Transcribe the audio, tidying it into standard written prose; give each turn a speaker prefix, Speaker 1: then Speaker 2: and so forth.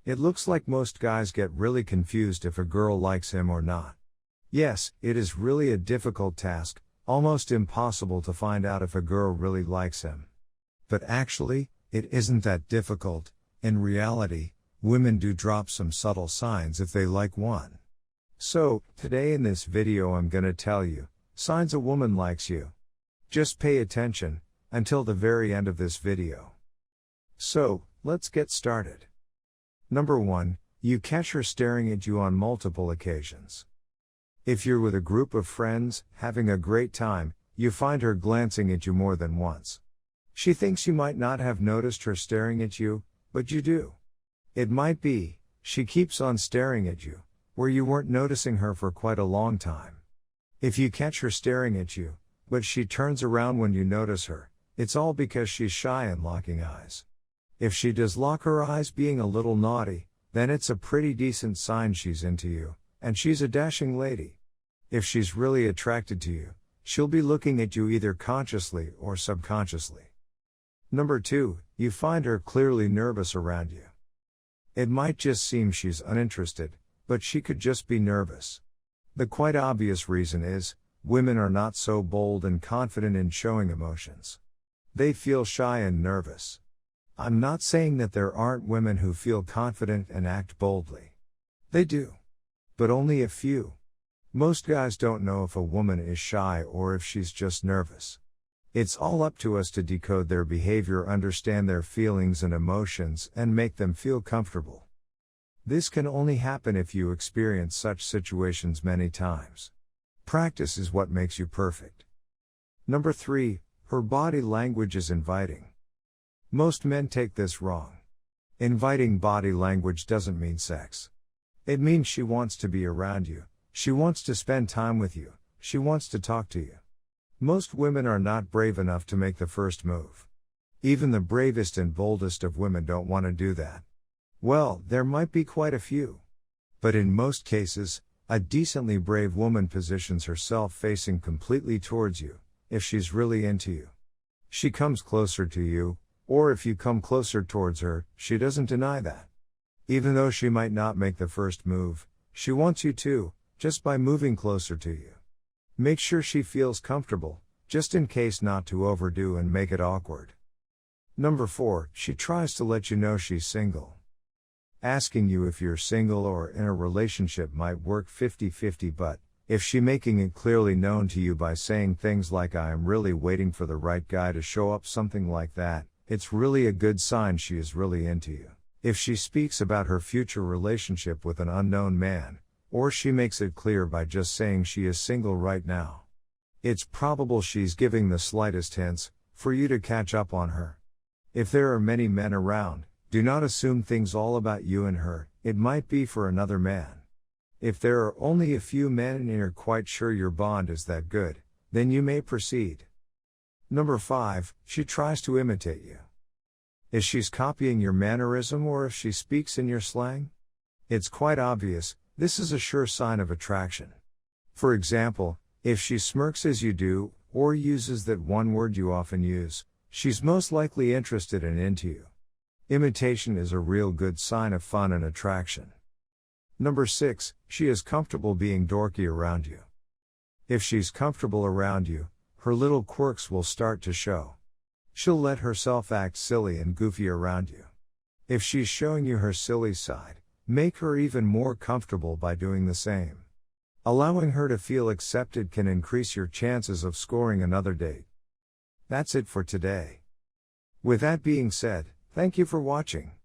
Speaker 1: It looks like most guys get really confused if a girl likes him or not. Yes, it is really a difficult task, almost impossible to find out if a girl really likes him. But actually, it isn't that difficult. In reality, women do drop some subtle signs if they like one. So, today in this video I'm gonna tell you, signs a woman likes you. Just pay attention, until the very end of this video. So, let's get started. Number 1, you catch her staring at you on multiple occasions. If you're with a group of friends, having a great time, you find her glancing at you more than once. She thinks you might not have noticed her staring at you, but you do. It might be, she keeps on staring at you, where you weren't noticing her for quite a long time. If you catch her staring at you, but she turns around when you notice her, it's all because she's shy and locking eyes. If she does lock her eyes being a little naughty, then it's a pretty decent sign she's into you, and she's a dashing lady. If she's really attracted to you, she'll be looking at you either consciously or subconsciously. Number 2, you find her clearly nervous around you. It might just seem she's uninterested, but she could just be nervous. The quite obvious reason is, women are not so bold and confident in showing emotions. They feel shy and nervous. I'm not saying that there aren't women who feel confident and act boldly. They do. But only a few. Most guys don't know if a woman is shy or if she's just nervous. It's all up to us to decode their behavior, understand their feelings and emotions, and make them feel comfortable. This can only happen if you experience such situations many times. Practice is what makes you perfect. Number 3, her body language is inviting. Most men take this wrong. Inviting body language doesn't mean sex. It means she wants to be around you, she wants to spend time with you, she wants to talk to you. Most women are not brave enough to make the first move. Even the bravest and boldest of women don't want to do that. Well, there might be quite a few. But in most cases, a decently brave woman positions herself facing completely towards you, if she's really into you. She comes closer to you, or if you come closer towards her, she doesn't deny that. Even though she might not make the first move, she wants you to, just by moving closer to you. Make sure she feels comfortable, just in case not to overdo and make it awkward. Number 4, she tries to let you know she's single. Asking you if you're single or in a relationship might work 50-50, but if she making it clearly known to you by saying things like "I am really waiting for the right guy to show up," something like that, it's really a good sign she is really into you. If she speaks about her future relationship with an unknown man, or she makes it clear by just saying she is single right now, it's probable she's giving the slightest hints for you to catch up on her. If there are many men around, do not assume things all about you and her, it might be for another man. If there are only a few men and you're quite sure your bond is that good, then you may proceed. Number 5, she tries to imitate you. Is she's copying your mannerism or if she speaks in your slang? It's quite obvious, this is a sure sign of attraction. For example, if she smirks as you do, or uses that one word you often use, she's most likely interested and into you. Imitation is a real good sign of fun and attraction. Number 6, she is comfortable being dorky around you. If she's comfortable around you, her little quirks will start to show. She'll let herself act silly and goofy around you. If she's showing you her silly side, make her even more comfortable by doing the same. Allowing her to feel accepted can increase your chances of scoring another date. That's it for today. With that being said, thank you for watching.